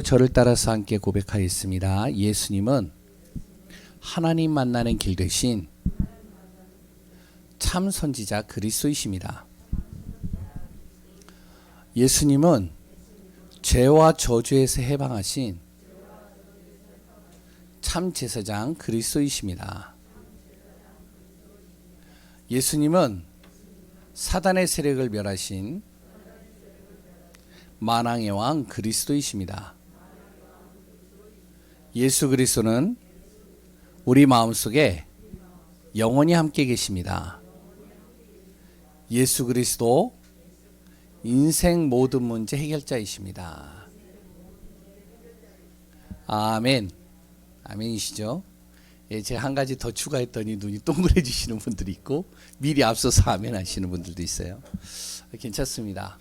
저를 따라서 함께 고백하였습니다. 예수님은 하나님 만나는 길 대신 참 선지자 그리스도이십니다. 예수님은 죄와 저주에서 해방하신 참 제사장 그리스도이십니다. 예수님은 사단의 세력을 멸하신 만왕의 왕 그리스도이십니다. 예수 그리스도는 우리 마음속에 영원히 함께 계십니다. 예수 그리스도 인생 모든 문제 해결자이십니다. 아멘. 아멘이시죠? 예, 제가 한 가지 더 추가했더니 눈이 동그래지시는 분들이 있고 미리 앞서서 아멘 하시는 분들도 있어요. 괜찮습니다.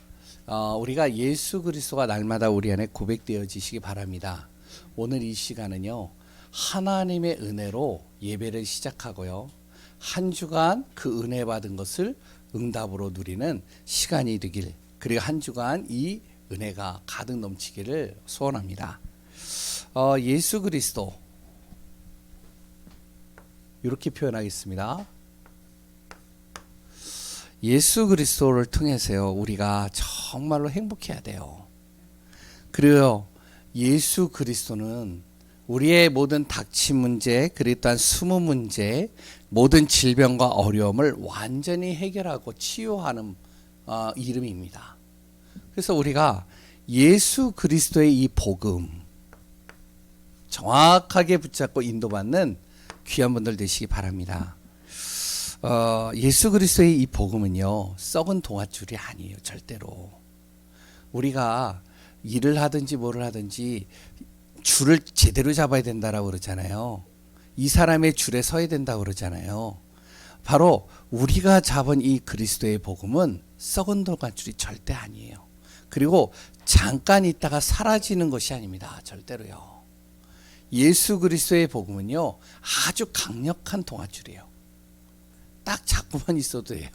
우리가 예수 그리스도가 날마다 우리 안에 고백되어지시기 바랍니다. 오늘 이 시간은요, 하나님의 은혜로 예배를 시작하고요, 한 주간 그 은혜 받은 것을 응답으로 누리는 시간이 되길, 그리고 한 주간 이 은혜가 가득 넘치기를 소원합니다. 예수 그리스도 이렇게 표현하겠습니다. 예수 그리스도를 통해서요, 우리가 정말로 행복해야 돼요. 그리고 예수 그리스도는 우리의 모든 닥친 문제, 그리고 또한 숨은 문제, 모든 질병과 어려움을 완전히 해결하고 치유하는 이름입니다. 그래서 우리가 예수 그리스도의 이 복음 정확하게 붙잡고 인도받는 귀한 분들 되시기 바랍니다. 예수 그리스도의 이 복음은요, 썩은 동아줄이 아니에요. 절대로. 우리가 일을 하든지 뭐를 하든지 줄을 제대로 잡아야 된다라고 그러잖아요. 이 사람의 줄에 서야 된다고 그러잖아요. 바로 우리가 잡은 이 그리스도의 복음은 썩은 동아줄이 절대 아니에요. 그리고 잠깐 있다가 사라지는 것이 아닙니다. 절대로요. 예수 그리스도의 복음은요, 아주 강력한 동아줄이에요. 딱 잡고만 있어도 돼요.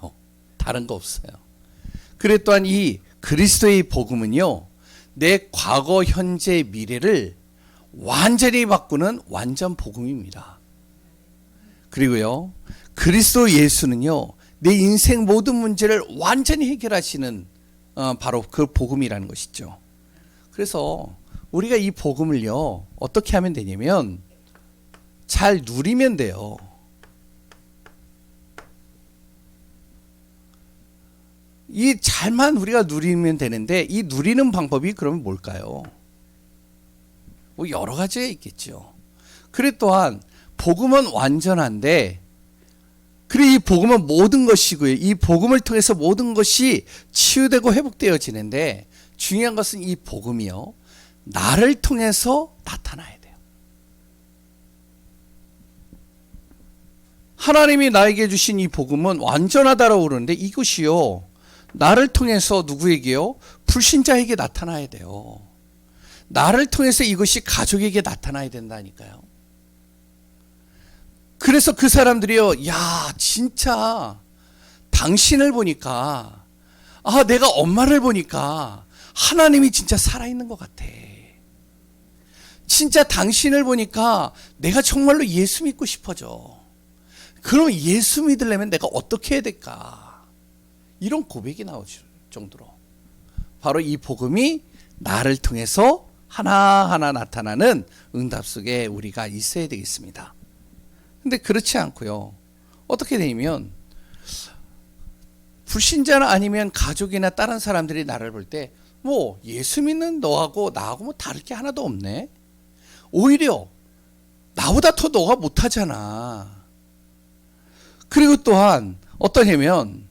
다른 거 없어요. 그래 또한 이 그리스도의 복음은요, 내 과거, 현재, 미래를 완전히 바꾸는 완전 복음입니다. 그리고요, 그리스도 예수는요, 내 인생 모든 문제를 완전히 해결하시는 바로 그 복음이라는 것이죠. 그래서 우리가 이 복음을요, 어떻게 하면 되냐면 잘 누리면 돼요. 이 잘만 우리가 누리면 되는데, 이 누리는 방법이 그러면 뭘까요? 뭐 여러 가지가 있겠죠. 그래 또한 복음은 완전한데, 그리고 이 복음은 모든 것이고요, 이 복음을 통해서 모든 것이 치유되고 회복되어지는데, 중요한 것은 이 복음이요, 나를 통해서 나타나야 돼요. 하나님이 나에게 주신 이 복음은 완전하다라고 그러는데, 이것이요, 나를 통해서 누구에게요? 불신자에게 나타나야 돼요. 나를 통해서 이것이 가족에게 나타나야 된다니까요. 그래서 그 사람들이요, 야, 진짜 당신을 보니까, 내가 엄마를 보니까 하나님이 진짜 살아있는 것 같아. 진짜 당신을 보니까 내가 정말로 예수 믿고 싶어져. 그럼 예수 믿으려면 내가 어떻게 해야 될까? 이런 고백이 나올 정도로 바로 이 복음이 나를 통해서 하나하나 나타나는 응답 속에 우리가 있어야 되겠습니다. 근데 그렇지 않고요, 어떻게 되냐면 불신자나 아니면 가족이나 다른 사람들이 나를 볼 때 뭐 예수 믿는 너하고 나하고 뭐 다를 게 하나도 없네, 오히려 나보다 더 너가 못하잖아. 그리고 또한 어떠냐면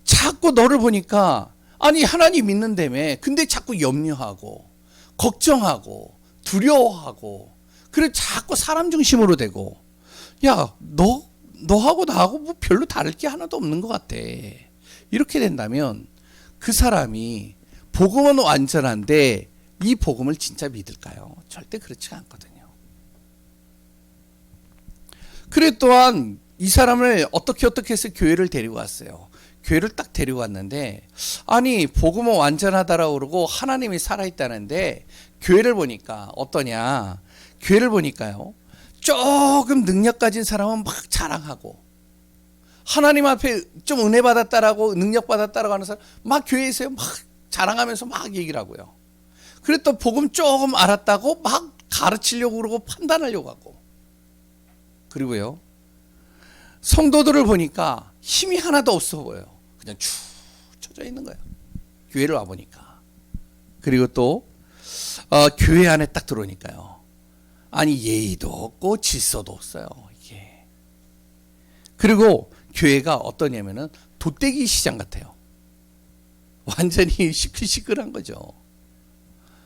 자꾸 너를 보니까, 아니 하나님 믿는다며, 근데 자꾸 염려하고 걱정하고 두려워하고, 그래 자꾸 사람 중심으로 되고, 야, 너하고 나하고 뭐 별로 다를 게 하나도 없는 것 같아. 이렇게 된다면 그 사람이 복음은 완전한데 이 복음을 진짜 믿을까요? 절대 그렇지가 않거든요. 그래 또한 이 사람을 어떻게 해서 교회를 데리고 왔어요. 교회를 딱 데리고 왔는데, 아니 복음은 완전하다라고 그러고 하나님이 살아있다는데 교회를 보니까 어떠냐? 교회를 보니까요, 조금 능력 가진 사람은 막 자랑하고, 하나님 앞에 좀 은혜 받았다라고, 능력 받았다라고 하는 사람 막 교회에서 막 자랑하면서 막 얘기를 하고요. 그리고 또 복음 조금 알았다고 막 가르치려고 그러고 판단하려고 하고. 그리고요, 성도들을 보니까 힘이 하나도 없어 보여요. 그냥 축 처져 있는 거예요. 교회를 와보니까. 그리고 또 교회 안에 딱 들어오니까요, 아니 예의도 없고 질서도 없어요, 이게. 그리고 교회가 어떠냐면은 돗대기 시장 같아요. 완전히 시끌시끌한 거죠.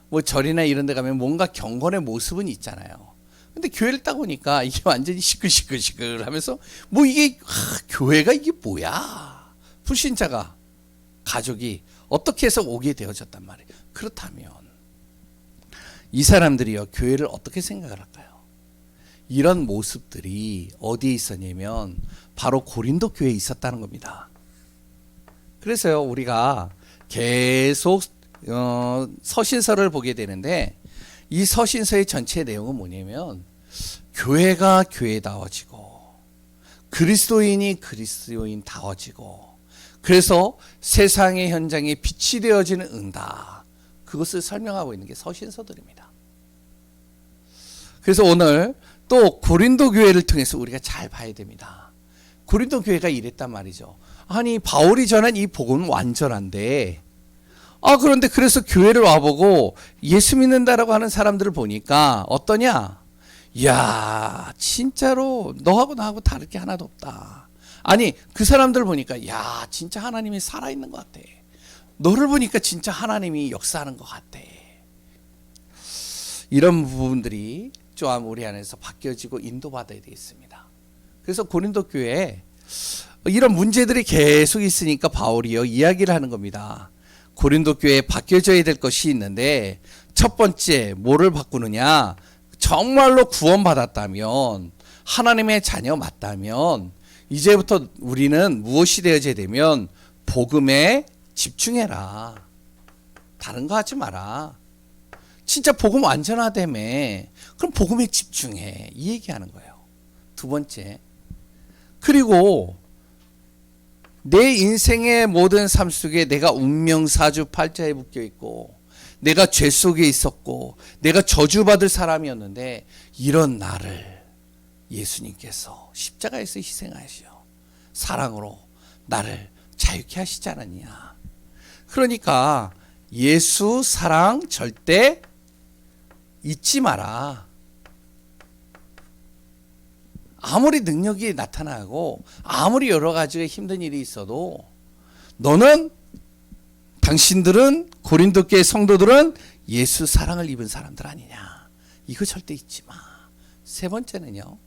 뭐 절이나 이런 데 가면 뭔가 경건의 모습은 있잖아요. 근데 교회를 딱 오니까 이게 완전히 시끌시끌 하면서 뭐 이게 교회가 이게 뭐야. 불신자가, 가족이 어떻게 해서 오게 되어졌단 말이에요. 그렇다면 이 사람들이요, 교회를 어떻게 생각을 할까요? 이런 모습들이 어디에 있었냐면 바로 고린도 교회에 있었다는 겁니다. 그래서요, 우리가 계속 서신서를 보게 되는데, 이 서신서의 전체 내용은 뭐냐면 교회가 교회다워지고 그리스도인이 그리스도인다워지고, 그래서 세상의 현장에 빛이 되어지는 응답, 그것을 설명하고 있는 게 서신서들입니다. 그래서 오늘 또 고린도 교회를 통해서 우리가 잘 봐야 됩니다. 고린도 교회가 이랬단 말이죠. 아니 바울이 전한 이 복음은 완전한데, 그런데 그래서 교회를 와보고 예수 믿는다라고 하는 사람들을 보니까 어떠냐? 야, 진짜로 너하고 나하고 다를 게 하나도 없다. 아니 그 사람들을 보니까 야, 진짜 하나님이 살아있는 것 같아. 너를 보니까 진짜 하나님이 역사하는 것 같아. 이런 부분들이 좀 우리 안에서 바뀌어지고 인도받아야 되겠습니다. 그래서 고린도 교회에 이런 문제들이 계속 있으니까 바울이요, 이야기를 하는 겁니다. 고린도 교회에 바뀌어져야 될 것이 있는데, 첫 번째 뭐를 바꾸느냐? 정말로 구원받았다면, 하나님의 자녀 맞다면 이제부터 우리는 무엇이 되어져야 되면 복음에 집중해라. 다른 거 하지 마라. 진짜 복음 완전하다며. 그럼 복음에 집중해. 이 얘기하는 거예요. 두 번째, 그리고 내 인생의 모든 삶 속에 내가 운명사주팔자에 묶여 있고, 내가 죄 속에 있었고, 내가 저주받을 사람이었는데, 이런 나를 예수님께서 십자가에서 희생하시오. 사랑으로 나를 자유케 하시지 않았냐. 그러니까 예수 사랑 절대 잊지 마라. 아무리 능력이 나타나고 아무리 여러 가지가 힘든 일이 있어도 너는, 당신들은, 고린도 교회 성도들은 예수 사랑을 입은 사람들 아니냐. 이거 절대 잊지 마. 세 번째는요,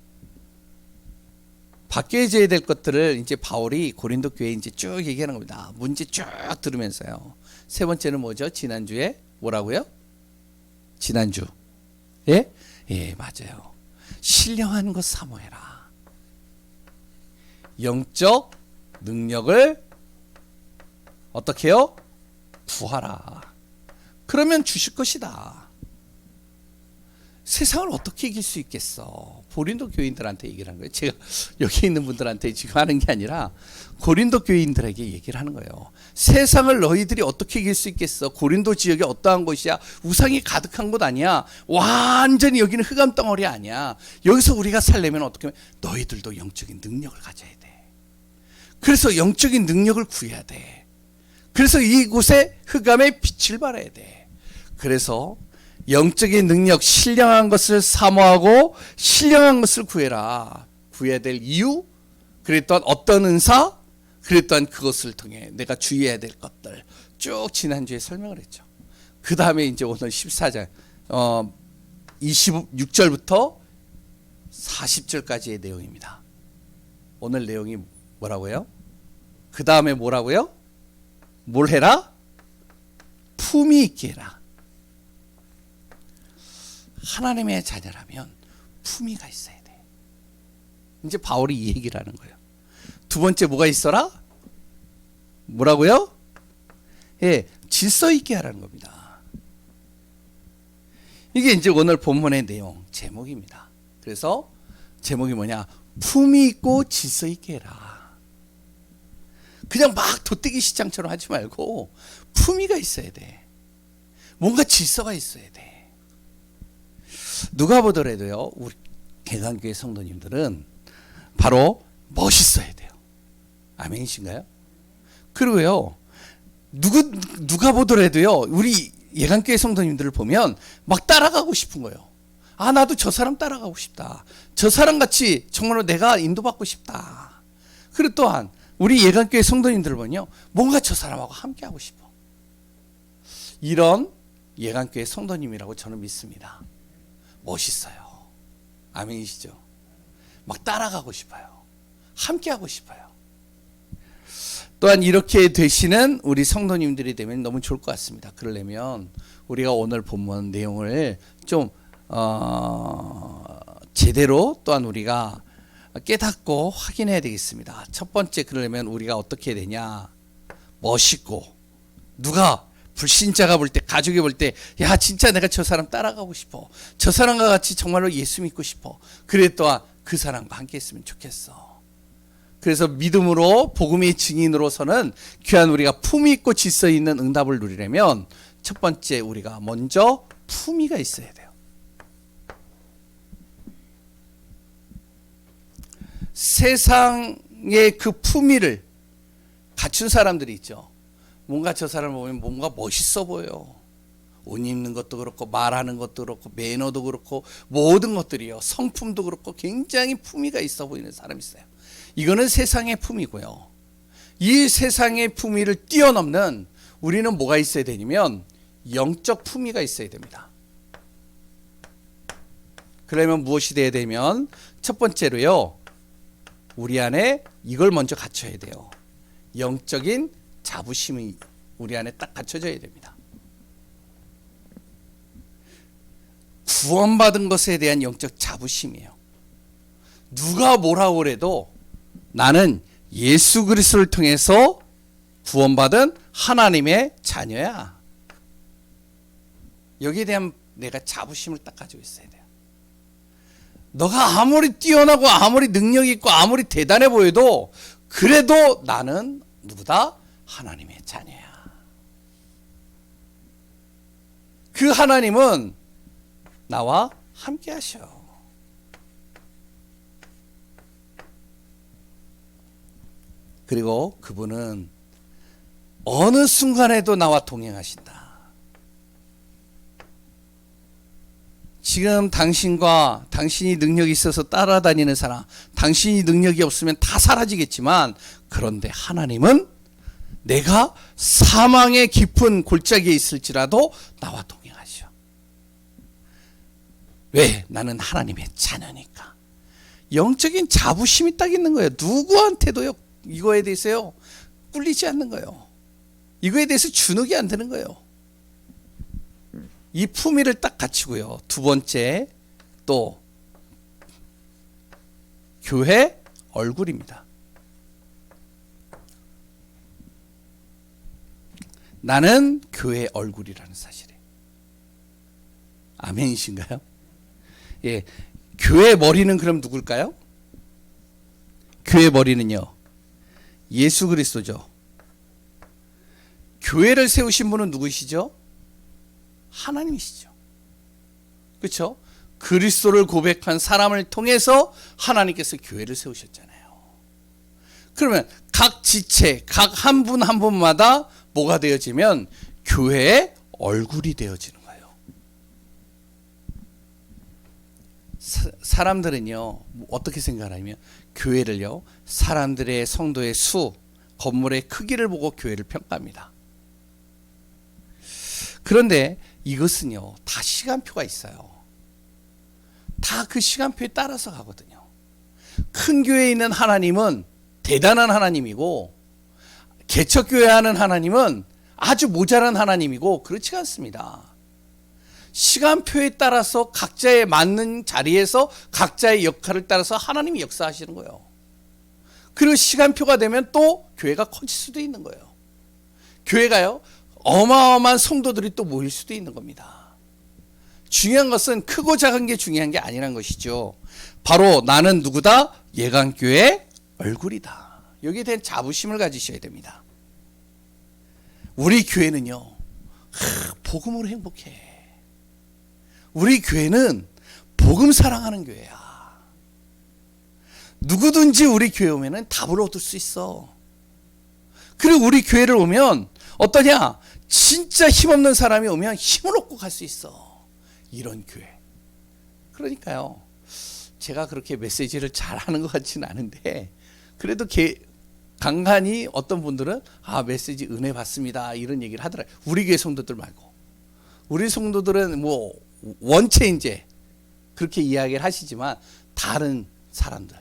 바뀌어져야 될 것들을 이제 바울이 고린도 교회에 이제 쭉 얘기하는 겁니다. 문제 쭉 들으면서요. 세 번째는 뭐죠? 지난주에 뭐라고요? 지난주. 예? 예, 맞아요. 신령한 것 사모해라. 영적 능력을 어떻게 해요? 구하라. 그러면 주실 것이다. 세상을 어떻게 이길 수 있겠어? 고린도 교인들한테 얘기를 하는 거예요. 제가 여기 있는 분들한테 지금 하는 게 아니라 고린도 교인들에게 얘기를 하는 거예요. 세상을 너희들이 어떻게 이길 수 있겠어? 고린도 지역이 어떠한 곳이야? 우상이 가득한 곳 아니야? 완전히 여기는 흑암 덩어리 아니야? 여기서 우리가 살려면 어떻게 하면, 너희들도 영적인 능력을 가져야 돼. 그래서 영적인 능력을 구해야 돼. 그래서 이곳에 흑암의 빛을 발해야 돼. 그래서 영적인 능력, 신령한 것을 사모하고 신령한 것을 구해라. 구해야 될 이유, 그랬던 어떤 은사, 그랬던 그것을 통해 내가 주의해야 될 것들 쭉 지난주에 설명을 했죠. 그 다음에 이제 오늘 14장 26절부터 40절까지의 내용입니다. 오늘 내용이 뭐라고요? 그 다음에 뭐라고요? 뭘 해라? 품위 있게 해라. 하나님의 자녀라면 품위가 있어야 돼. 이제 바울이 이 얘기를 하는 거예요. 두 번째 뭐가 있어라? 뭐라고요? 예, 질서 있게 하라는 겁니다. 이게 이제 오늘 본문의 내용 제목입니다. 그래서 제목이 뭐냐? 품위 있고 질서 있게 해라. 그냥 막 돗대기 시장처럼 하지 말고 품위가 있어야 돼. 뭔가 질서가 있어야 돼. 누가 보더라도요, 우리 개강교회 성도님들은 바로 멋있어야 돼요. 아멘이신가요? 그리고요, 누가 보더라도요, 우리 예강교회 성도님들을 보면 막 따라가고 싶은 거예요. 아, 나도 저 사람 따라가고 싶다. 저 사람 같이 정말로 내가 인도받고 싶다. 그리고 또한 우리 예강교회 성도님들을 보면요, 뭔가 저 사람하고 함께하고 싶어. 이런 예강교회 성도님이라고 저는 믿습니다. 멋있어요. 아멘이시죠? 막 따라가고 싶어요. 함께하고 싶어요. 또한 이렇게 되시는 우리 성도님들이 되면 너무 좋을 것 같습니다. 그러려면 우리가 오늘 본문 내용을 좀 제대로 또한 우리가 깨닫고 확인해야 되겠습니다. 첫 번째, 그러려면 우리가 어떻게 해야 되냐? 멋있고, 누가 불신자가 볼 때, 가족이 볼 때, 야, 진짜 내가 저 사람 따라가고 싶어. 저 사람과 같이 정말로 예수 믿고 싶어. 그래, 또한 그 사람과 함께 했으면 좋겠어. 그래서 믿음으로 복음의 증인으로서는 귀한 우리가 품위 있고 질서 있는 응답을 누리려면 첫 번째, 우리가 먼저 품위가 있어야 돼요. 세상의 그 품위를 갖춘 사람들이 있죠. 뭔가 저 사람을 보면 뭔가 멋있어 보여. 옷 입는 것도 그렇고, 말하는 것도 그렇고, 매너도 그렇고, 모든 것들이요, 성품도 그렇고 굉장히 품위가 있어 보이는 사람이 있어요. 이거는 세상의 품위고요. 이 세상의 품위를 뛰어넘는 우리는 뭐가 있어야 되냐면 영적 품위가 있어야 됩니다. 그러면 무엇이 돼야 되면 첫 번째로요, 우리 안에 이걸 먼저 갖춰야 돼요. 영적인 자부심이 우리 안에 딱 갖춰져야 됩니다. 구원받은 것에 대한 영적 자부심이에요. 누가 뭐라고 그래도 나는 예수 그리스도를 통해서 구원받은 하나님의 자녀야. 여기에 대한 내가 자부심을 딱 가지고 있어야 돼요. 너가 아무리 뛰어나고 아무리 능력 있고 아무리 대단해 보여도 그래도 나는 누구다? 하나님의 자녀야. 그 하나님은 나와 함께 하셔. 그리고 그분은 어느 순간에도 나와 동행하신다. 지금 당신과 당신이 능력이 있어서 따라다니는 사람, 당신이 능력이 없으면 다 사라지겠지만, 그런데 하나님은 내가 사망의 깊은 골짜기에 있을지라도 나와 동행하셔. 왜? 나는 하나님의 자녀니까. 영적인 자부심이 딱 있는 거예요. 누구한테도요, 이거에 대해서요, 꿀리지 않는 거예요. 이거에 대해서 주눅이 안 드는 거예요. 이 품위를 딱 갖추고요. 두 번째, 또 교회 얼굴입니다. 나는 교회 얼굴이라는 사실이에요. 아멘이신가요? 예, 교회 머리는 그럼 누굴까요? 교회 머리는요, 예수 그리스도죠. 교회를 세우신 분은 누구시죠? 하나님이시죠. 그렇죠? 그리스도를 고백한 사람을 통해서 하나님께서 교회를 세우셨잖아요. 그러면 각 지체, 각 한 분 한 분마다 뭐가 되어지면 교회의 얼굴이 되어지는 거예요. 사람들은요, 어떻게 생각하냐면 교회를요, 사람들의 성도의 수, 건물의 크기를 보고 교회를 평가합니다. 그런데 이것은요, 다 시간표가 있어요. 다 그 시간표에 따라서 가거든요. 큰 교회에 있는 하나님은 대단한 하나님이고, 개척교회 하는 하나님은 아주 모자란 하나님이고, 그렇지가 않습니다. 시간표에 따라서 각자에 맞는 자리에서 각자의 역할을 따라서 하나님이 역사하시는 거예요. 그리고 시간표가 되면 또 교회가 커질 수도 있는 거예요. 교회가요, 어마어마한 성도들이 또 모일 수도 있는 겁니다. 중요한 것은 크고 작은 게 중요한 게 아니란 것이죠. 바로 나는 누구다? 예강교회 얼굴이다. 여기에 대한 자부심을 가지셔야 됩니다. 우리 교회는요, 복음으로 행복해. 우리 교회는 복음 사랑하는 교회야. 누구든지 우리 교회 오면은 답을 얻을 수 있어. 그리고 우리 교회를 오면 어떠냐? 진짜 힘없는 사람이 오면 힘을 얻고 갈 수 있어. 이런 교회. 그러니까요, 제가 그렇게 메시지를 잘하는 것 같지는 않은데 그래도 간간히 어떤 분들은 메시지 은혜 받습니다 이런 얘기를 하더라고요. 우리 교회 성도들 말고. 우리 성도들은 뭐 원체 이제 그렇게 이야기를 하시지만 다른 사람들,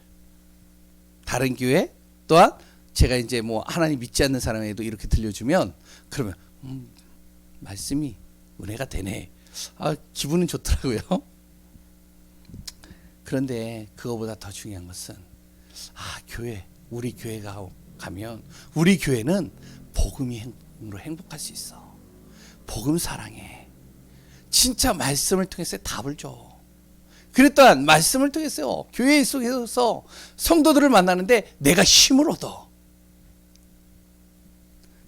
다른 교회 또한 제가 이제 뭐 하나님 믿지 않는 사람에도 이렇게 들려주면 그러면 말씀이 은혜가 되네. 기분은 좋더라고요. 그런데 그거보다 더 중요한 것은 교회, 우리 교회가 가면 우리 교회는 복음으로 행복할 수 있어. 복음 사랑해. 진짜 말씀을 통해서 답을 줘. 그랬더니 말씀을 통해서 교회 속에서 성도들을 만나는데 내가 힘을 얻어.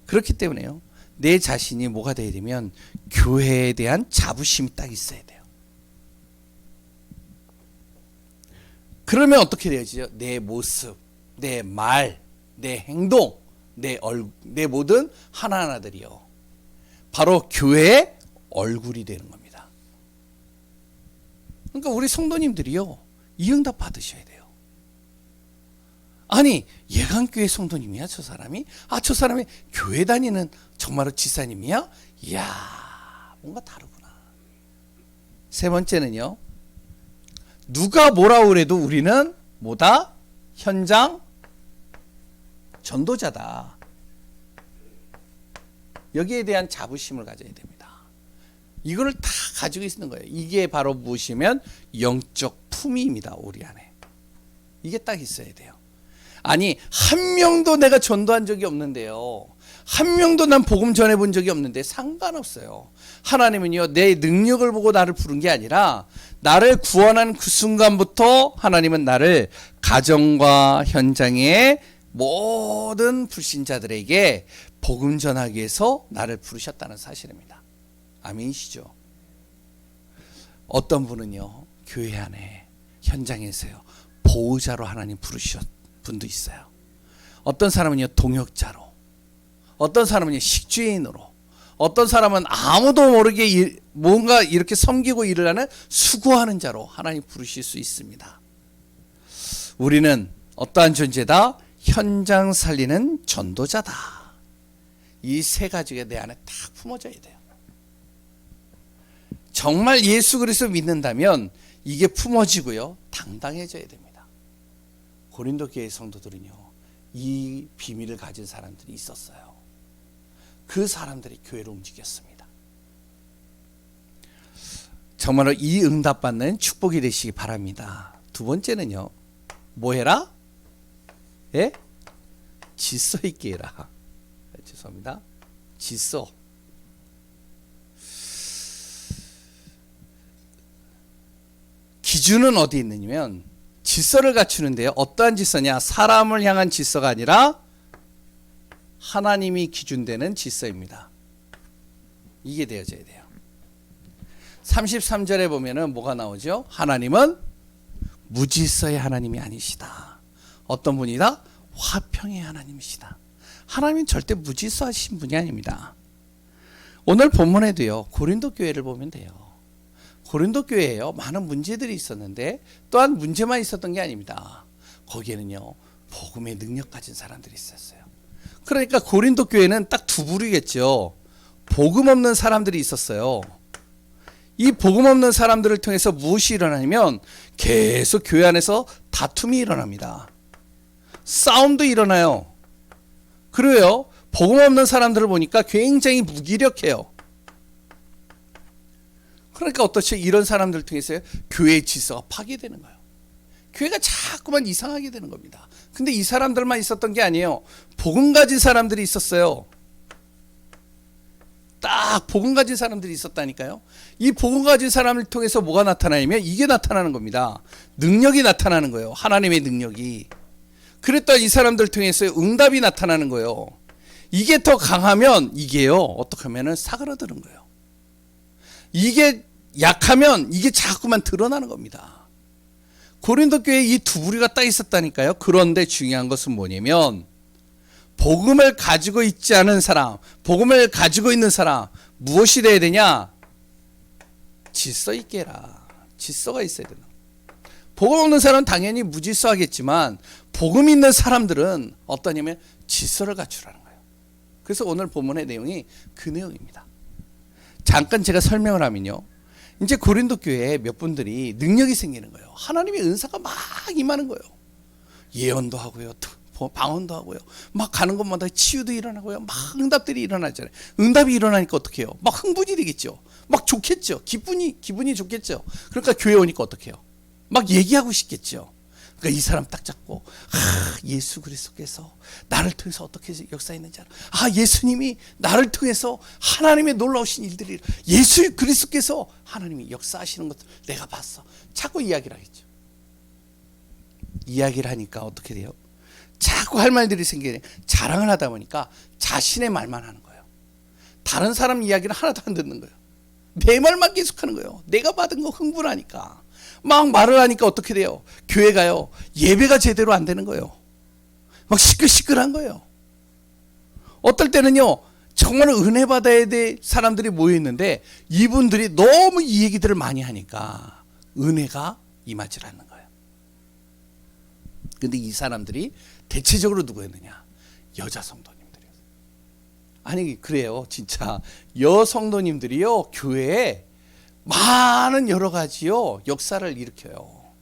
그렇기 때문에요, 내 자신이 뭐가 돼야 되면 교회에 대한 자부심이 딱 있어야 돼요. 그러면 어떻게 되어지죠? 내 모습, 내 말, 내 행동, 내 모든 하나하나들이요, 바로 교회의 얼굴이 되는 겁니다. 그러니까 우리 성도님들이요, 이 응답 받으셔야 돼요. 아니, 예강교회 성도님이야 저 사람이? 저 사람이 교회 다니는 정말로 지사님이야? 이야, 뭔가 다르구나. 세 번째는요, 누가 뭐라 그래도 우리는 뭐다? 현장 전도자다. 여기에 대한 자부심을 가져야 됩니다. 이거를 다 가지고 있는 거예요. 이게 바로 무엇이면 영적 품위입니다. 우리 안에. 이게 딱 있어야 돼요. 아니, 한 명도 내가 전도한 적이 없는데요, 한 명도 난 복음 전해본 적이 없는데 상관없어요. 하나님은요, 내 능력을 보고 나를 부른 게 아니라 나를 구원한 그 순간부터 하나님은 나를 가정과 현장의 모든 불신자들에게 복음 전하기 위해서 나를 부르셨다는 사실입니다. 아멘이시죠? 어떤 분은요, 교회 안에 현장에서요, 보호자로 하나님 부르셨 분도 있어요. 어떤 사람은요, 동역자로, 어떤 사람은요, 식주인으로, 어떤 사람은 아무도 모르게 뭔가 이렇게 섬기고 일을 하는 수고하는 자로 하나님 부르실 수 있습니다. 우리는 어떠한 존재다? 현장 살리는 전도자다. 이 세 가지가 내 안에 딱 품어져야 돼요. 정말 예수 그리스도 믿는다면 이게 품어지고요, 당당해져야 됩니다. 고린도 교회 성도들은요, 이 비밀을 가진 사람들이 있었어요. 그 사람들이 교회를 움직였습니다. 정말로 이 응답받는 축복이 되시기 바랍니다. 두 번째는요, 뭐 해라? 예? 질서 있게 해라. 죄송합니다. 질서. 기준은 어디 있느냐면 질서를 갖추는데요, 어떠한 질서냐? 사람을 향한 질서가 아니라 하나님이 기준되는 질서입니다. 이게 되어져야 돼요. 33절에 보면은 뭐가 나오죠? 하나님은 무질서의 하나님이 아니시다. 어떤 분이다? 화평의 하나님이시다. 하나님은 절대 무질서하신 분이 아닙니다. 오늘 본문에도요, 고린도 교회를 보면 돼요. 고린도 교회에요, 많은 문제들이 있었는데 또한 문제만 있었던 게 아닙니다. 거기에는요, 복음의 능력 가진 사람들이 있었어요. 그러니까 고린도 교회는 딱 두 부류겠죠. 복음 없는 사람들이 있었어요. 이 복음 없는 사람들을 통해서 무엇이 일어나냐면 계속 교회 안에서 다툼이 일어납니다. 싸움도 일어나요. 그래요, 복음 없는 사람들을 보니까 굉장히 무기력해요. 그러니까 어떻죠? 이런 사람들 통해서 교회의 질서가 파괴되는 거예요. 교회가 자꾸만 이상하게 되는 겁니다. 근데 이 사람들만 있었던 게 아니에요. 복음 가진 사람들이 있었어요. 딱 복음 가진 사람들이 있었다니까요. 이 복음 가진 사람을 통해서 뭐가 나타나냐면 이게 나타나는 겁니다. 능력이 나타나는 거예요. 하나님의 능력이. 그랬다 이 사람들 통해서 응답이 나타나는 거예요. 이게 더 강하면 이게요. 어떻게 하면은 사그라드는 거예요. 이게 약하면 이게 자꾸만 드러나는 겁니다. 고린도 교회에 이 두 부류가 딱 있었다니까요. 그런데 중요한 것은 뭐냐면 복음을 가지고 있지 않은 사람, 복음을 가지고 있는 사람 무엇이 돼야 되냐? 질서 있게 해라. 질서가 있어야 된다. 복음 없는 사람은 당연히 무질서하겠지만 복음 있는 사람들은 어떠냐면 질서를 갖추라는 거예요. 그래서 오늘 본문의 내용이 그 내용입니다. 잠깐 제가 설명을 하면요. 이제 고린도 교회에 몇 분들이 능력이 생기는 거예요. 하나님의 은사가 막 임하는 거예요. 예언도 하고요. 방언도 하고요. 막 가는 곳마다 치유도 일어나고요. 막 응답들이 일어나잖아요. 응답이 일어나니까 어떻게 해요? 막 흥분이 되겠죠. 막 좋겠죠. 기분이 좋겠죠. 그러니까 교회 오니까 어떻게 해요? 막 얘기하고 싶겠죠. 그러니까 이 사람 딱 잡고 예수 그리스도께서 나를 통해서 어떻게 역사했는지 알아. 예수님이 나를 통해서 하나님의 놀라우신 일들이 예수 그리스도께서 하나님이 역사하시는 것들 내가 봤어. 자꾸 이야기를 하겠죠. 이야기를 하니까 어떻게 돼요? 자꾸 할 말들이 생기네. 자랑을 하다 보니까 자신의 말만 하는 거예요. 다른 사람 이야기를 하나도 안 듣는 거예요. 내 말만 계속하는 거예요. 내가 받은 거 흥분하니까. 막 말을 하니까 어떻게 돼요? 교회가요. 예배가 제대로 안 되는 거예요. 막 시끌시끌한 거예요. 어떨 때는요. 정말 은혜 받아야 될 사람들이 모여 있는데 이분들이 너무 이 얘기들을 많이 하니까 은혜가 임하지 않는 거예요. 근데 이 사람들이 대체적으로 누구였느냐? 여자 성도님들이었어요. 아니 그래요. 진짜 여성도님들이요. 교회에 많은 여러 가지요. 역사를 일으켜요.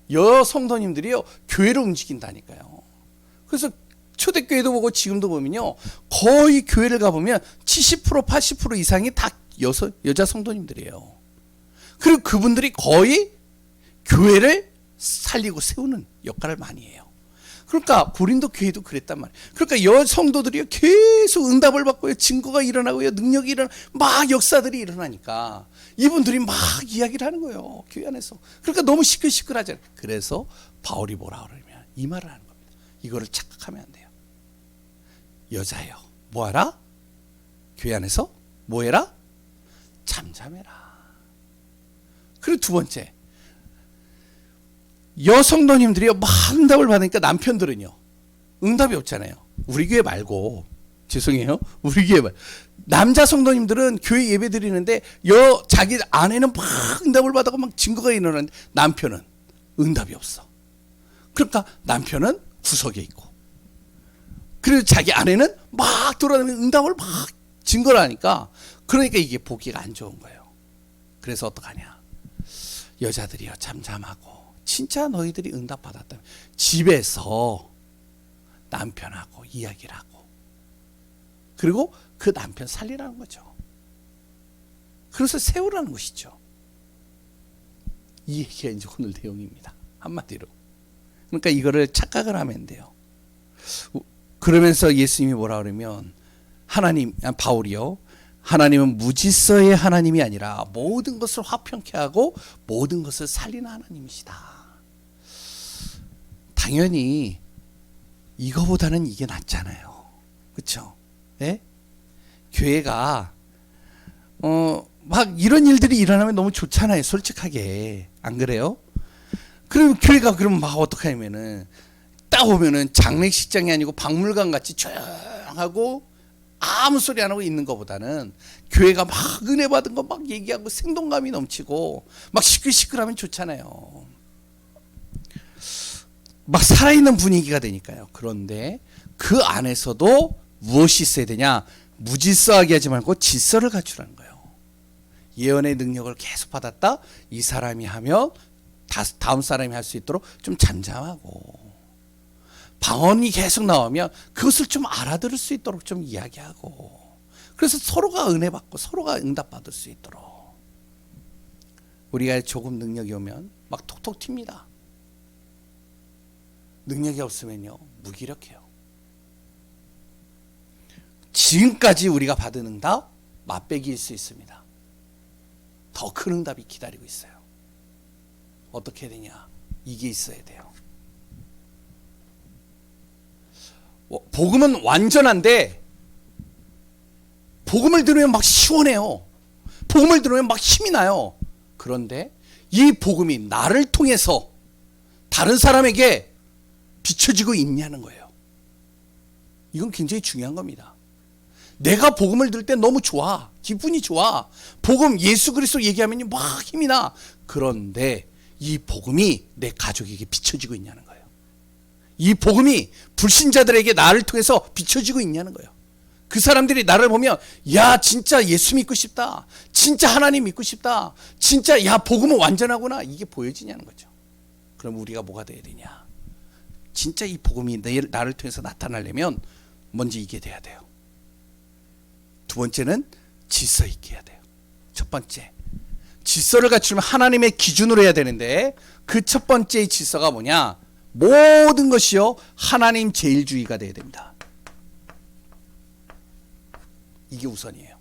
여성도님들이요. 교회를 움직인다니까요. 그래서 초대교회도 보고 지금도 보면요. 거의 교회를 가보면 70% 80% 이상이 다 여자 성도님들이에요. 그리고 그분들이 거의 교회를 살리고 세우는 역할을 많이 해요. 그러니까 고린도 교회도 그랬단 말이에요. 그러니까 여성도들이 계속 응답을 받고요. 증거가 일어나고요. 능력이 일어나고 막 역사들이 일어나니까 이분들이 막 이야기를 하는 거예요. 교회 안에서. 그러니까 너무 시끌시끌하잖아요. 그래서 바울이 뭐라 그러냐면 이 말을 하는 겁니다. 이거를 착각하면 안 돼요. 여자여 뭐하라? 교회 안에서 뭐해라? 잠잠해라. 그리고 두 번째 여성도님들이요 막 응답을 받으니까 남편들은요 응답이 없잖아요. 우리 교회 말고 죄송해요. 우리 교회 말고 남자 성도님들은 교회 예배 드리는데 자기 아내는 막 응답을 받고 막 증거가 일어나는데 남편은 응답이 없어. 그러니까 남편은 구석에 있고 그리고 자기 아내는 막 돌아다니면서 응답을 막 증거를 하니까 그러니까 이게 보기가 안 좋은 거예요. 그래서 어떡하냐. 여자들이요 잠잠하고 진짜 너희들이 응답받았다면 집에서 남편하고 이야기를 하고 그리고 그 남편 살리라는 거죠. 그래서 세우라는 것이죠. 이 얘기가 이제 오늘 내용입니다. 한마디로. 그러니까 이거를 착각을 하면 안 돼요. 그러면서 예수님이 뭐라 그러면 바울이요. 하나님은 무질서의 하나님이 아니라 모든 것을 화평케 하고 모든 것을 살리는 하나님이시다. 당연히 이거보다는 이게 낫잖아요. 그렇죠? 네? 교회가 막 이런 일들이 일어나면 너무 좋잖아요. 솔직하게. 안 그래요? 그리고 교회가 그러면 막 어떻게 하면은 딱 오면은 장례식장이 아니고 박물관 같이 조용하고 아무 소리 안 하고 있는 것보다는 교회가 막 은혜 받은 거 막 얘기하고 생동감이 넘치고 막 시끌시끌하면 좋잖아요. 막 살아있는 분위기가 되니까요. 그런데 그 안에서도 무엇이 있어야 되냐? 무질서하게 하지 말고 질서를 갖추라는 거예요. 예언의 능력을 계속 받았다. 이 사람이 하면 다음 사람이 할 수 있도록 좀 잠잠하고 방언이 계속 나오면 그것을 좀 알아들을 수 있도록 좀 이야기하고 그래서 서로가 은혜 받고 서로가 응답 받을 수 있도록 우리가 조금 능력이 오면 막 톡톡 튑니다. 능력이 없으면요 무기력해요. 지금까지 우리가 받은 응답 맛배기일 수 있습니다. 더 큰 응답이 기다리고 있어요. 어떻게 해야 되냐? 이게 있어야 돼요. 복음은 완전한데 복음을 들으면 막 시원해요. 복음을 들으면 막 힘이 나요. 그런데 이 복음이 나를 통해서 다른 사람에게 비춰지고 있냐는 거예요. 이건 굉장히 중요한 겁니다. 내가 복음을 들을 때 너무 좋아. 기분이 좋아. 복음 예수 그리스도 얘기하면 막 힘이 나. 그런데 이 복음이 내 가족에게 비춰지고 있냐는 거예요. 이 복음이 불신자들에게 나를 통해서 비춰지고 있냐는 거예요. 그 사람들이 나를 보면 야 진짜 예수 믿고 싶다. 진짜 하나님 믿고 싶다. 진짜 야 복음은 완전하구나. 이게 보여지냐는 거죠. 그럼 우리가 뭐가 돼야 되냐. 진짜 이 복음이 나를 통해서 나타나려면 먼저 이게 돼야 돼요. 두 번째는 질서 있게 해야 돼요. 첫 번째 질서를 갖추면 하나님의 기준으로 해야 되는데 그 첫 번째의 질서가 뭐냐. 모든 것이요 하나님 제일주의가 돼야 됩니다. 이게 우선이에요.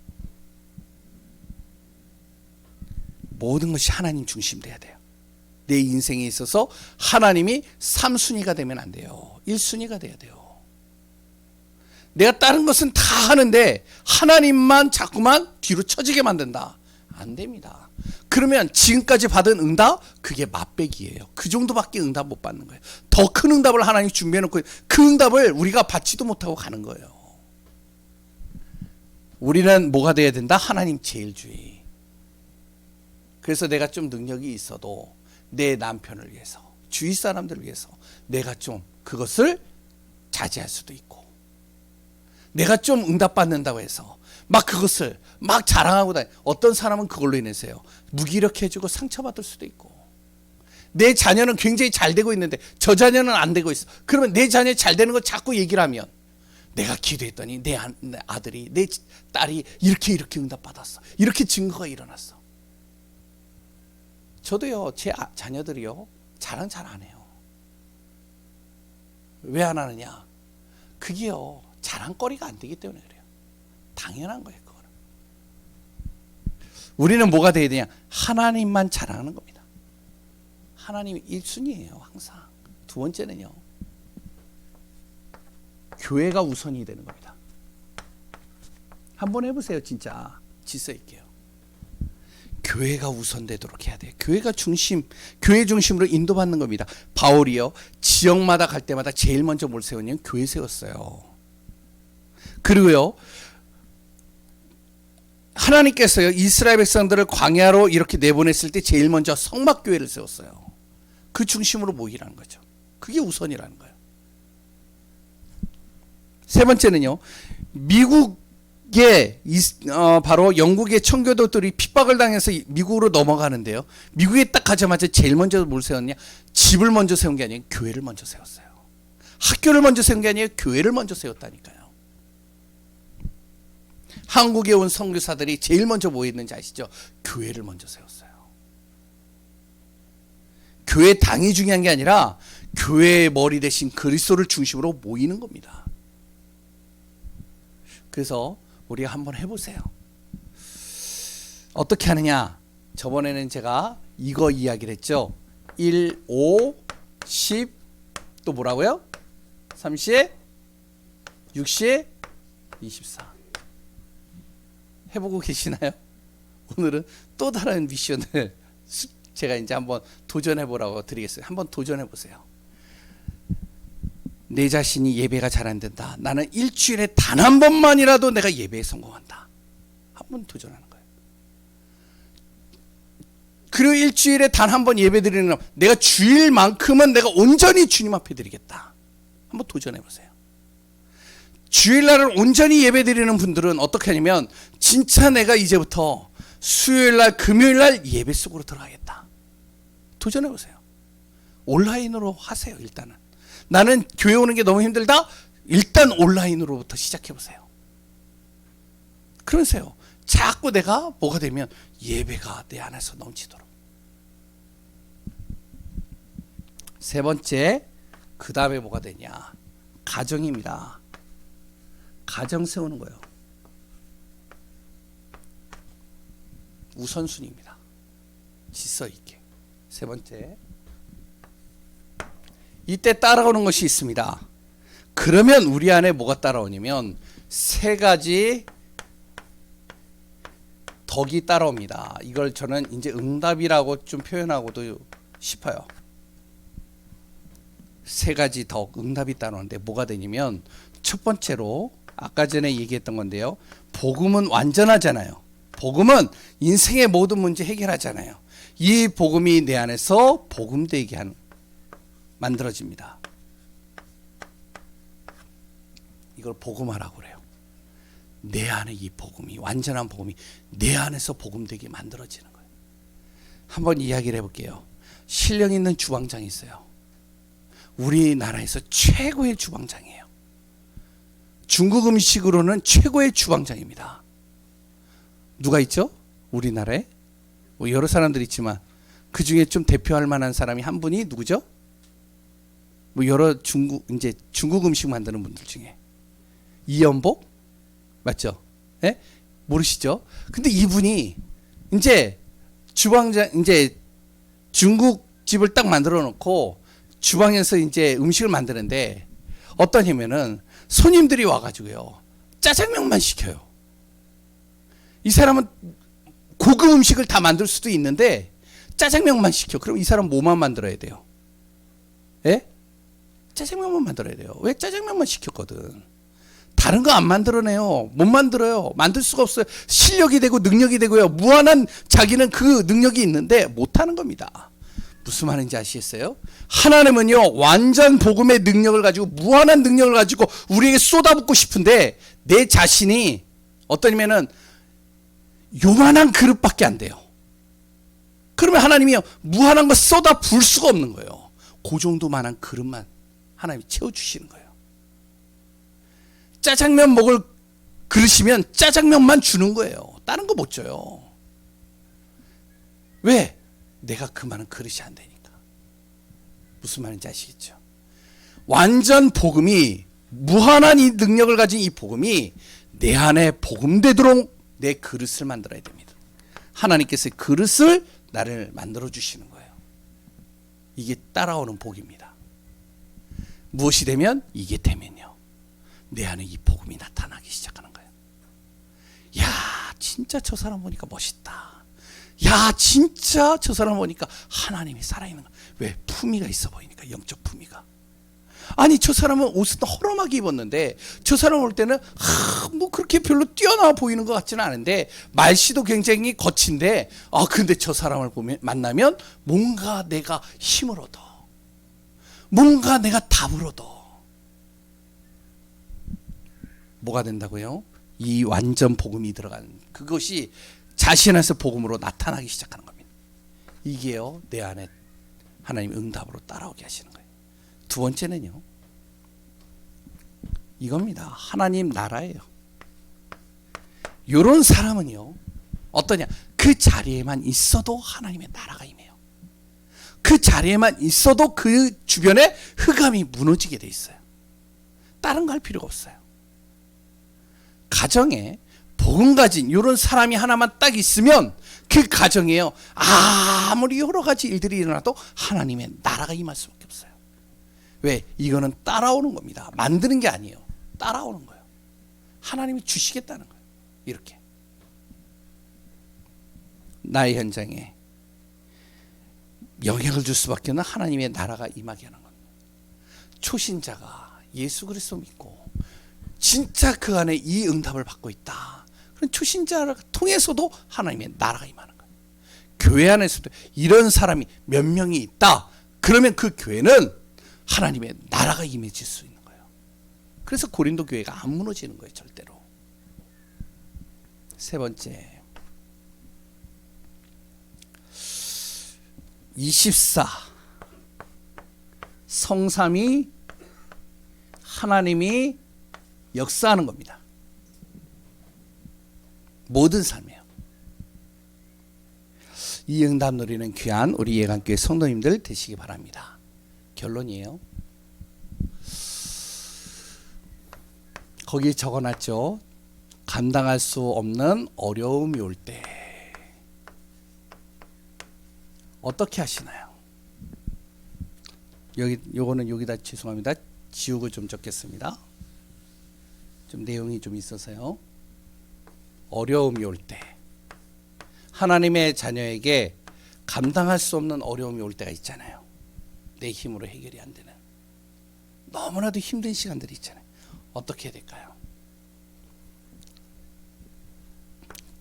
모든 것이 하나님 중심 돼야 돼요. 내 인생에 있어서 하나님이 3순위가 되면 안 돼요. 1순위가 돼야 돼요. 내가 다른 것은 다 하는데 하나님만 자꾸만 뒤로 처지게 만든다. 안 됩니다. 그러면 지금까지 받은 응답 그게 맛배기예요. 그 정도밖에 응답 못 받는 거예요. 더 큰 응답을 하나님이 준비해놓고 그 응답을 우리가 받지도 못하고 가는 거예요. 우리는 뭐가 돼야 된다? 하나님 제일주의. 그래서 내가 좀 능력이 있어도 내 남편을 위해서 주위 사람들을 위해서 내가 좀 그것을 자제할 수도 있고 내가 좀 응답받는다고 해서 막 그것을 막 자랑하고 다니. 어떤 사람은 그걸로 인해서요 무기력해지고 상처받을 수도 있고 내 자녀는 굉장히 잘 되고 있는데 저 자녀는 안 되고 있어. 그러면 내 자녀 잘 되는 거 자꾸 얘기를 하면 내가 기도했더니 내 아들이 내 딸이 이렇게 응답받았어. 이렇게 증거가 일어났어. 저도요 제 자녀들이요 자랑 잘 안 해요. 왜 안 하느냐. 그게요 자랑거리가 안 되기 때문에 그래요. 당연한 거예요. 그거는. 우리는 뭐가 돼야 되냐. 하나님만 자랑하는 겁니다. 하나님이 1순위예요 항상. 두 번째는요 교회가 우선이 되는 겁니다. 한번 해보세요. 진짜 질서 있게요. 교회가 우선되도록 해야 돼요. 교회가 중심, 교회 중심으로 인도받는 겁니다. 바울이요 지역마다 갈 때마다 제일 먼저 뭘 세웠냐면 교회 세웠어요. 그리고요 하나님께서요 이스라엘 백성들을 광야로 이렇게 내보냈을 때 제일 먼저 성막교회를 세웠어요. 그 중심으로 모이라는 거죠. 그게 우선이라는 거예요. 세 번째는요 미국의 바로 영국의 청교도들이 핍박을 당해서 미국으로 넘어가는데요 미국에 딱 가자마자 제일 먼저 뭘 세웠냐. 집을 먼저 세운 게 아니에요. 교회를 먼저 세웠어요. 학교를 먼저 세운 게 아니에요. 교회를 먼저 세웠다니까요. 한국에 온 선교사들이 제일 먼저 뭐 했는지 아시죠? 교회를 먼저 세웠어요. 교회 당이 중요한 게 아니라 교회의 머리 대신 그리스도를 중심으로 모이는 겁니다. 그래서 우리가 한번 해보세요. 어떻게 하느냐. 저번에는 제가 이거 이야기를 했죠. 1, 5, 10, 또 뭐라고요? 30, 60, 24. 해보고 계시나요? 오늘은 또 다른 미션을 제가 이제 한번 도전해보라고 드리겠어요. 한번 도전해보세요. 내 자신이 예배가 잘 안 된다. 나는 일주일에 단 한 번만이라도 내가 예배에 성공한다. 한번 도전하는 거예요. 그리고 일주일에 단 한 번 예배 드리는 내가 주일만큼은 내가 온전히 주님 앞에 드리겠다. 한번 도전해보세요. 주일날을 온전히 예배 드리는 분들은 어떻게 하냐면 진짜 내가 이제부터 수요일날 금요일날 예배 속으로 들어가겠다. 도전해보세요. 온라인으로 하세요. 일단은 나는 교회 오는 게 너무 힘들다. 일단 온라인으로부터 시작해보세요. 그러세요. 자꾸 내가 뭐가 되면 예배가 내 안에서 넘치도록. 세 번째, 그 다음에 뭐가 되냐. 가정입니다. 가정 세우는 거예요. 우선순위입니다. 질서 있게. 세 번째, 이때 따라오는 것이 있습니다. 그러면 우리 안에 뭐가 따라오냐면 세 가지 덕이 따라옵니다. 이걸 저는 이제 응답이라고 좀 표현하고도 싶어요. 세 가지 덕, 응답이 따라오는데 뭐가 되냐면 첫 번째로 아까 전에 얘기했던 건데요. 복음은 완전하잖아요. 복음은 인생의 모든 문제 해결하잖아요. 이 복음이 내 안에서 복음되게 만들어집니다. 이걸 복음화라고 그래요. 내 안에 이 복음이, 완전한 복음이 내 안에서 복음되게 만들어지는 거예요. 한번 이야기를 해볼게요. 신령 있는 주방장이 있어요. 우리나라에서 최고의 주방장이에요. 중국 음식으로는 최고의 주방장입니다. 누가 있죠? 우리나라에 뭐 여러 사람들이 있지만 그 중에 좀 대표할 만한 사람이 한 분이 누구죠? 뭐 여러 중국 음식 만드는 분들 중에 이연복 맞죠? 예? 모르시죠? 근데 이분이 이제 주방장 이제 중국 집을 딱 만들어 놓고 주방에서 이제 음식을 만드는데 어떠냐면은 손님들이 와가지고요 짜장면만 시켜요. 이 사람은 고급 음식을 다 만들 수도 있는데 짜장면만 시켜. 그럼 이 사람 뭐만 만들어야 돼요? 예? 짜장면만 만들어야 돼요. 왜? 짜장면만 시켰거든. 다른 거 안 만들어내요. 못 만들어요. 만들 수가 없어요. 실력이 되고 능력이 되고요. 무한한 자기는 그 능력이 있는데 못하는 겁니다. 무슨 말인지 아시겠어요? 하나님은요 완전 복음의 능력을 가지고 무한한 능력을 가지고 우리에게 쏟아붓고 싶은데 내 자신이 어떠냐면은 요만한 그릇밖에 안 돼요. 그러면 하나님이요 무한한 거 쏟아 부을 수가 없는 거예요. 그 정도만한 그릇만 하나님이 채워주시는 거예요. 짜장면 먹을 그릇이면 짜장면만 주는 거예요. 다른 거 못 줘요. 왜? 내가 그 많은 그릇이 안 되니까. 무슨 말인지 아시겠죠? 완전 복음이 무한한 이 능력을 가진 이 복음이 내 안에 복음되도록 내 그릇을 만들어야 됩니다. 하나님께서 그릇을 나를 만들어 주시는 거예요. 이게 따라오는 복입니다. 무엇이 되면? 이게 되면요 내 안에 이 복음이 나타나기 시작하는 거예요. 야 진짜 저 사람 보니까 멋있다. 야 진짜 저 사람 보니까 하나님이 살아있는 거야. 왜? 품위가 있어 보이니까. 영적 품위가. 아니 저 사람은 옷을 허름하게 입었는데 저 사람 올 때는 뭐 그렇게 별로 뛰어나와 보이는 것 같지는 않은데 말씨도 굉장히 거친데 근데 저 사람을 만나면 뭔가 내가 힘을 얻어. 뭔가 내가 답을 얻어. 뭐가 된다고요? 이 완전 복음이 들어가는 그것이 자신에서 복음으로 나타나기 시작하는 겁니다. 이게요 내 안에 하나님 응답으로 따라오게 하시는 거예요. 두 번째는요 이겁니다. 하나님 나라예요. 이런 사람은요 어떠냐? 그 자리에만 있어도 하나님의 나라가 임해요. 그 자리에만 있어도 그 주변에 흑암이 무너지게 돼 있어요. 다른 거 할 필요가 없어요. 가정에 복음 가진 이런 사람이 하나만 딱 있으면 그 가정에요 아무리 여러 가지 일들이 일어나도 하나님의 나라가 임할 수밖에 없어요. 왜? 이거는 따라오는 겁니다. 만드는 게 아니에요. 따라오는 거예요. 하나님이 주시겠다는 거예요. 이렇게 나의 현장에 영향을 줄 수밖에 없는 하나님의 나라가 임하게 하는 겁니다. 초신자가 예수 그리스도 믿고 진짜 그 안에 이 응답을 받고 있다. 그런 초신자를 통해서도 하나님의 나라가 임하는 거예요. 교회 안에서도 이런 사람이 몇 명이 있다. 그러면 그 교회는 하나님의 나라가 임해질 수 있는 거예요. 그래서 고린도 교회가 안 무너지는 거예요. 절대로. 세 번째 24 성삼위 하나님이 역사하는 겁니다. 모든 삶이에요. 이 응답 누리는 귀한 우리 예강교회 성도님들 되시기 바랍니다. 결론이에요. 거기 적어놨죠. 감당할 수 없는 어려움이 올 때 어떻게 하시나요? 요거는 여기다 죄송합니다. 지우고 좀 적겠습니다. 좀 내용이 좀 있어서요. 어려움이 올 때, 하나님의 자녀에게 감당할 수 없는 어려움이 올 때가 있잖아요. 내 힘으로 해결이 안 되는 너무나도 힘든 시간들이 있잖아요. 어떻게 해야 될까요?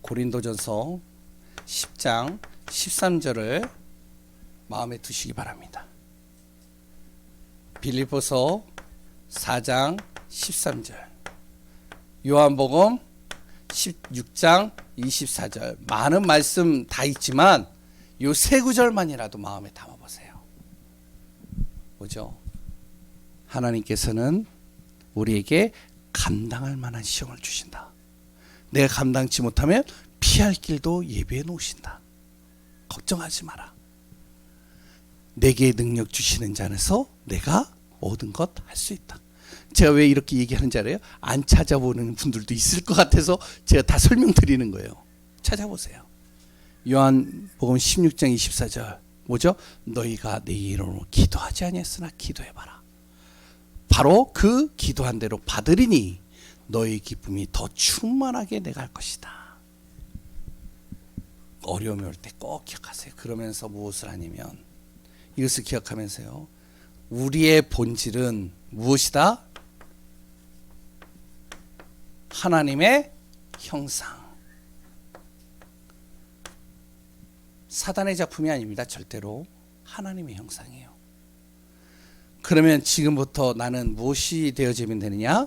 고린도전서 10장 13절을 마음에 두시기 바랍니다. 빌립보서 4장 13절, 요한복음 16장 24절, 많은 말씀 다 있지만 요 세 구절만이라도 마음에 담아보세요. 뭐죠? 하나님께서는 우리에게 감당할 만한 시험을 주신다. 내가 감당치 못하면 피할 길도 예비해 놓으신다. 걱정하지 마라. 내게 능력 주시는 자 안에서 내가 모든 것 할 수 있다. 제가 왜 이렇게 얘기하는지 알아요? 안 찾아보는 분들도 있을 것 같아서 제가 다 설명드리는 거예요. 찾아보세요. 요한복음 16장 24절 뭐죠? 너희가 내 이름으로 기도하지 아니했으나 기도해봐라. 바로 그 기도한 대로 받으리니 너희 기쁨이 더 충만하게 내가 할 것이다. 어려움이 올 때 꼭 기억하세요. 그러면서 무엇을 하냐면 이것을 기억하면서요. 우리의 본질은 무엇이다? 하나님의 형상. 사단의 작품이 아닙니다. 절대로 하나님의 형상이에요. 그러면 지금부터 나는 무엇이 되어지면 되느냐?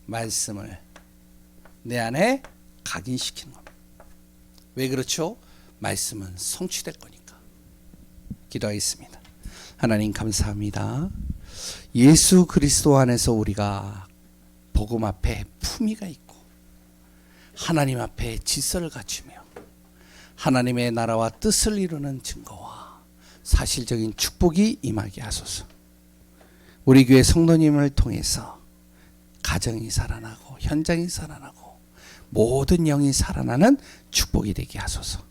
말씀을 내 안에 각인시키는 겁니다. 왜 그렇죠? 말씀은 성취될 거니까. 기도하겠습니다. 하나님 감사합니다. 예수 그리스도 안에서 우리가 복음 앞에 품위가 있고 하나님 앞에 질서를 갖추며 하나님의 나라와 뜻을 이루는 증거와 사실적인 축복이 임하게 하소서. 우리 교회 성도님을 통해서 가정이 살아나고 현장이 살아나고 모든 영이 살아나는 축복이 되게 하소서.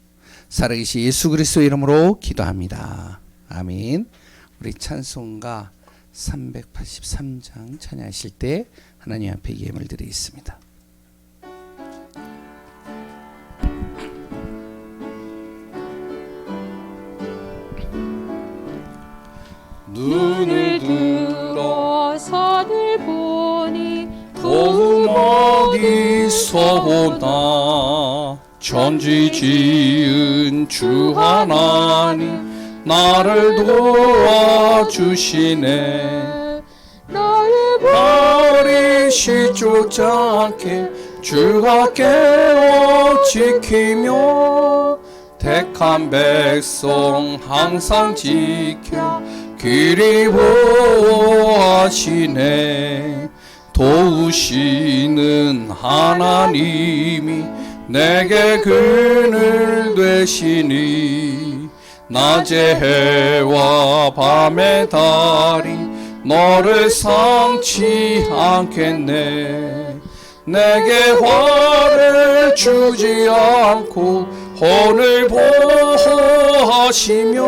살아계신 예수 그리스도 이름으로 기도합니다. 아멘. 우리 찬송가 383장 찬양하실 때 하나님 앞에 예물 드리겠습니다. 눈을 들어 산을 보니 도움 어디서 오나 천지 지은 주 하나님 나를 도와주시네. 나를 버리시지 않게 주가 깨워 지키며 택한 백성 항상 지켜 길이 보호하시네. 도우시는 하나님이 내게 그늘 되시니 낮의 해와 밤의 달이 너를 상치 않겠네. 내게 화를 주지 않고 혼을 보호하시며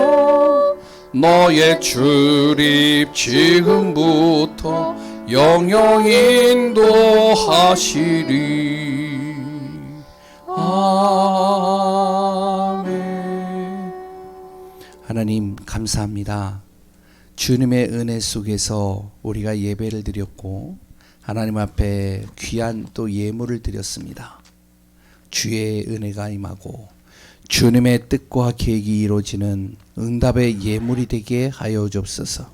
너의 출입 지금부터 영영 인도하시리. 아멘. 하나님 감사합니다. 주님의 은혜 속에서 우리가 예배를 드렸고 하나님 앞에 귀한 또 예물을 드렸습니다. 주의 은혜가 임하고 주님의 뜻과 계획이 이루어지는 응답의 예물이 되게 하여 주옵소서.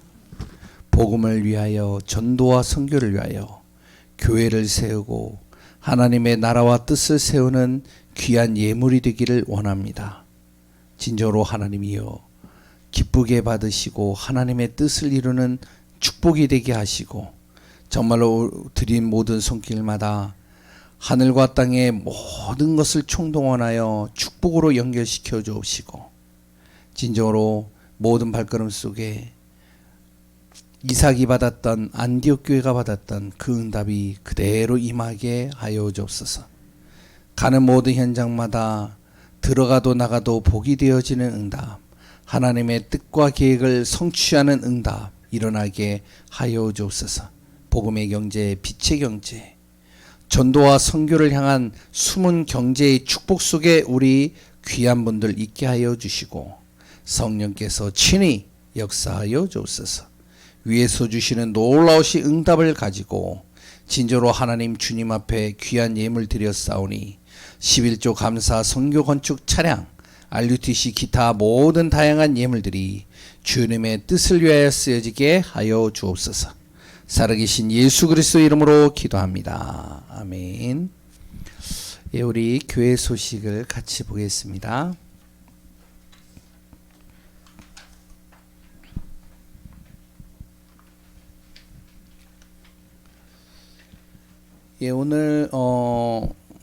복음을 위하여 전도와 선교를 위하여 교회를 세우고 하나님의 나라와 뜻을 세우는 귀한 예물이 되기를 원합니다. 진정으로 하나님이여 기쁘게 받으시고 하나님의 뜻을 이루는 축복이 되게 하시고 정말로 드린 모든 손길마다 하늘과 땅의 모든 것을 총동원하여 축복으로 연결시켜 주옵시고 진정으로 모든 발걸음 속에 이삭이 받았던 안디옥 교회가 받았던 그 응답이 그대로 임하게 하여 주옵소서. 가는 모든 현장마다 들어가도 나가도 복이 되어지는 응답, 하나님의 뜻과 계획을 성취하는 응답 일어나게 하여 주옵소서. 복음의 경제, 빛의 경제, 전도와 선교를 향한 숨은 경제의 축복 속에 우리 귀한 분들 있게 하여 주시고 성령께서 친히 역사하여 주옵소서. 위에서 주시는 놀라우신 응답을 가지고 진정으로 하나님 주님 앞에 귀한 예물 드렸사오니 11조 감사 선교 건축 차량 RUTC 기타 모든 다양한 예물들이 주님의 뜻을 위하여 쓰여지게 하여 주옵소서. 살아계신 예수 그리스도 이름으로 기도합니다. 아멘. 예, 우리 교회 소식을 같이 보겠습니다. 예, 오늘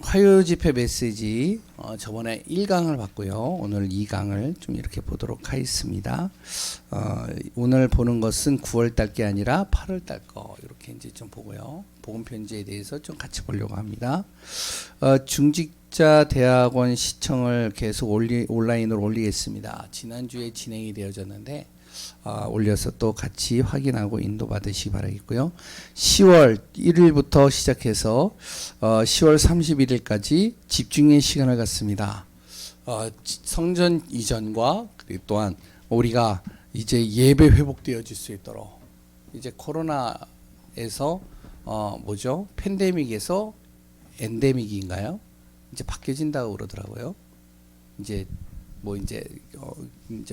화요 집회 메시지 저번에 1강을 봤고요. 오늘 2강을 좀 이렇게 보도록 하겠습니다. 오늘 보는 것은 9월 달 게 아니라 8월 달 거 이렇게 이제 좀 보고요. 복음 편지에 대해서 좀 같이 보려고 합니다. 중직자 대학원 시청을 계속 온라인으로 올리겠습니다. 지난주에 진행이 되어졌는데 올려서 또 같이 확인하고 인도받으시기 바라겠고요. 10월 1일부터 시작해서 10월 31일까지 집중의 시간을 갖습니다. 성전 이전과 그리고 또한 우리가 이제 예배 회복되어질 수 있도록 이제 코로나에서 뭐죠? 팬데믹에서 엔데믹인가요? 이제 바뀌어진다고 그러더라고요. 이제 뭐 이제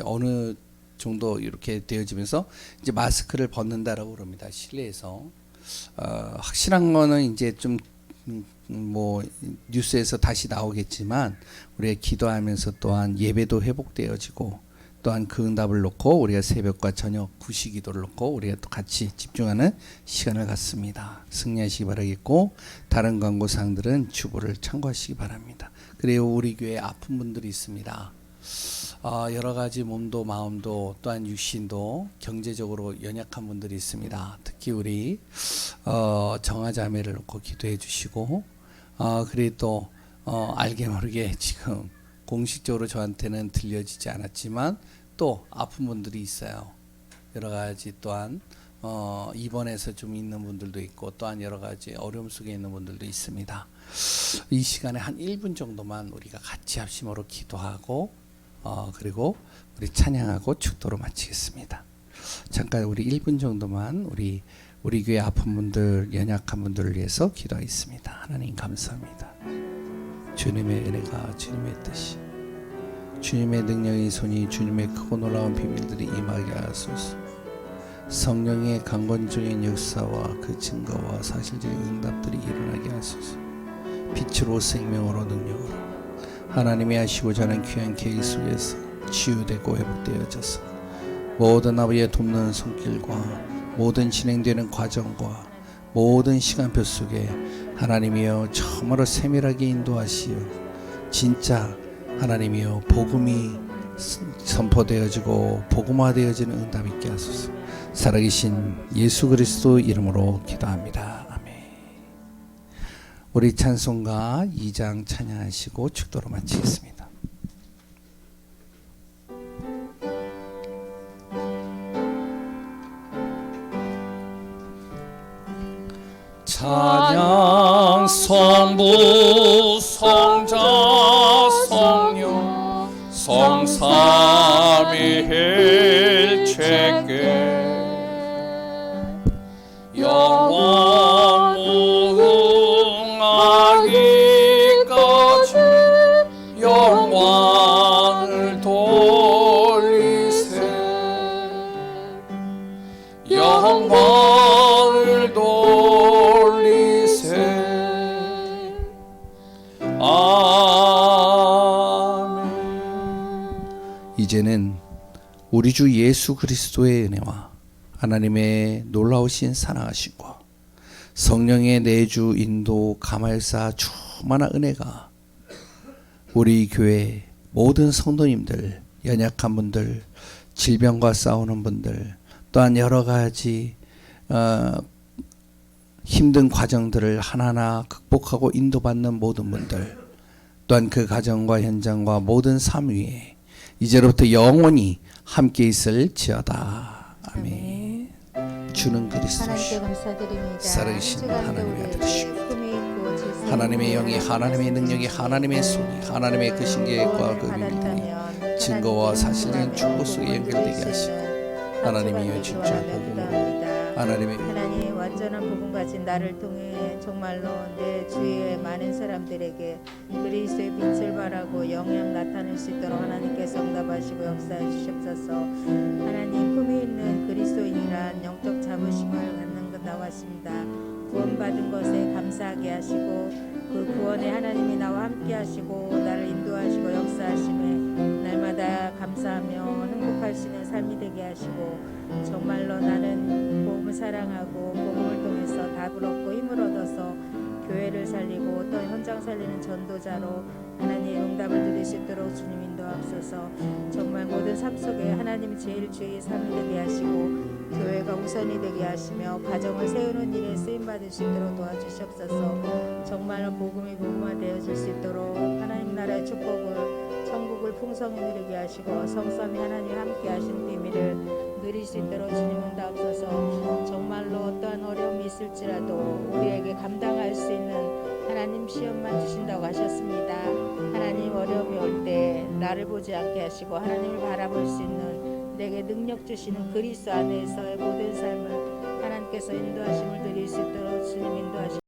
어느 정도 이렇게 되어지면서 이제 마스크를 벗는다라고 그럽니다. 실내에서 확실한 거는 이제 좀 뭐 뉴스에서 다시 나오겠지만 우리가 기도하면서 또한 예배도 회복되어지고 또한 그 응답을 놓고 우리가 새벽과 저녁 구시 기도를 놓고 우리가 또 같이 집중하는 시간을 갖습니다. 승리하시기 바라겠고 다른 광고사항들은 주보를 참고하시기 바랍니다. 그리고 우리 교회에 아픈 분들이 있습니다. 여러 가지 몸도 마음도 또한 육신도 경제적으로 연약한 분들이 있습니다. 특히 우리 정화자매를 놓고 기도해 주시고 그래도 알게 모르게 지금 공식적으로 저한테는 들려지지 않았지만 또 아픈 분들이 있어요. 여러 가지 또한 입원해서 좀 있는 분들도 있고 또한 여러 가지 어려움 속에 있는 분들도 있습니다. 이 시간에 한 1분 정도만 우리가 같이 합심으로 기도하고 그리고 우리 찬양하고 축도로 마치겠습니다. 잠깐 우리 1분 정도만 우리 교회 아픈 분들, 연약한 분들을 위해서 기도하겠습니다. 하나님 감사합니다. 주님의 은혜가 주님의 뜻이 주님의 능력의 손이 주님의 크고 놀라운 비밀들이 임하게 하소서. 성령의 강권적인 역사와 그 증거와 사실적인 응답들이 일어나게 하소서. 빛으로 생명으로 능력으로 하나님이 하시고자 하는 귀한 계획 속에서 치유되고 회복되어져서 모든 아버지의 돕는 손길과 모든 진행되는 과정과 모든 시간표 속에 하나님이여 정말로 세밀하게 인도하시어 진짜 하나님이여 복음이 선포되어지고 복음화되어지는 응답 있게 하소서. 살아계신 예수 그리스도 이름으로 기도합니다. 아멘. 우리 찬송가 2장 찬양하시고 축도로 마치겠습니다. 찬양 성부 성자 성령 성삼위일체께 영원 무궁하기까지 영광을 돌리세 영광을 돌리세 아멘. 이제는 우리 주 예수 그리스도의 은혜와 하나님의 놀라우신 사랑하심과 성령의 내주 인도 감화일사 충만한 은혜가 우리 교회 모든 성도님들, 연약한 분들, 질병과 싸우는 분들, 또한 여러 가지 힘든 과정들을 하나하나 극복하고 인도받는 모든 분들, 또한 그 가정과 현장과 모든 삶 위에 이제로부터 영원히 함께 있을지어다. 아멘. 주는 하나님께 그리스도시오. 감사드립니다. 살아계신 하나님의 아들이시오. 품이 있고 질서 하나님의 영이, 하나님의 능력이, 하나님의 손이, 하나님의 그 신계획과 그 비밀들이 증거와 사실적인 축복 속에 연결되게 하시고 하나님이여 진짜 복음으로 하나님의 하나님 완전한 복음 가진 나를 통해 정말로 내 주위의 많은 사람들에게 그리스도의 빛을 발하고 영향 나타낼 수 있도록 하나님께서 응답하시고 역사해 주시옵소서. 하나님 품에 있는 그리스도인이란 영적 자부심을 갖는 것 나왔습니다. 구원받은 것에 감사하게 하시고 그 구원에 하나님이 나와 함께 하시고 나를 인도하시고 역사하심에 날마다 감사하며 행복할 수 있는 삶이 되게 하시고 정말로 나는 복음을 사랑하고 복음을 통해서 답을 얻고 힘을 얻어서 교회를 살리고 또 현장 살리는 전도자로 하나님의 응답을 드릴 수 있도록 주님 인도하옵소서. 정말 모든 삶 속에 하나님이 제일 주의 삶이 되게 하시고 교회가 우선이 되게 하시며 가정을 세우는 일에 쓰임받을 수 있도록 도와주시옵소서. 정말로 복음이 복음화되어질 수 있도록 하나님 나라의 축복을 천국을 풍성히 누리게 하시고 성삼위 하나님 함께 하신 비밀을 누릴 수 있도록 주님 응답하옵소서. 정말로 어떠한 어려움이 있을지라도 우리에게 감당할 수 있는 하나님 시험만 주신다고 하셨습니다. 하나님 어려움이 올 때 나를 보지 않게 하시고 하나님을 바라볼 수 있는 내게 능력 주시는 그리스도 안에서의 모든 삶을 하나님께서 인도하심을 드릴 수 있도록 주님 인도하시고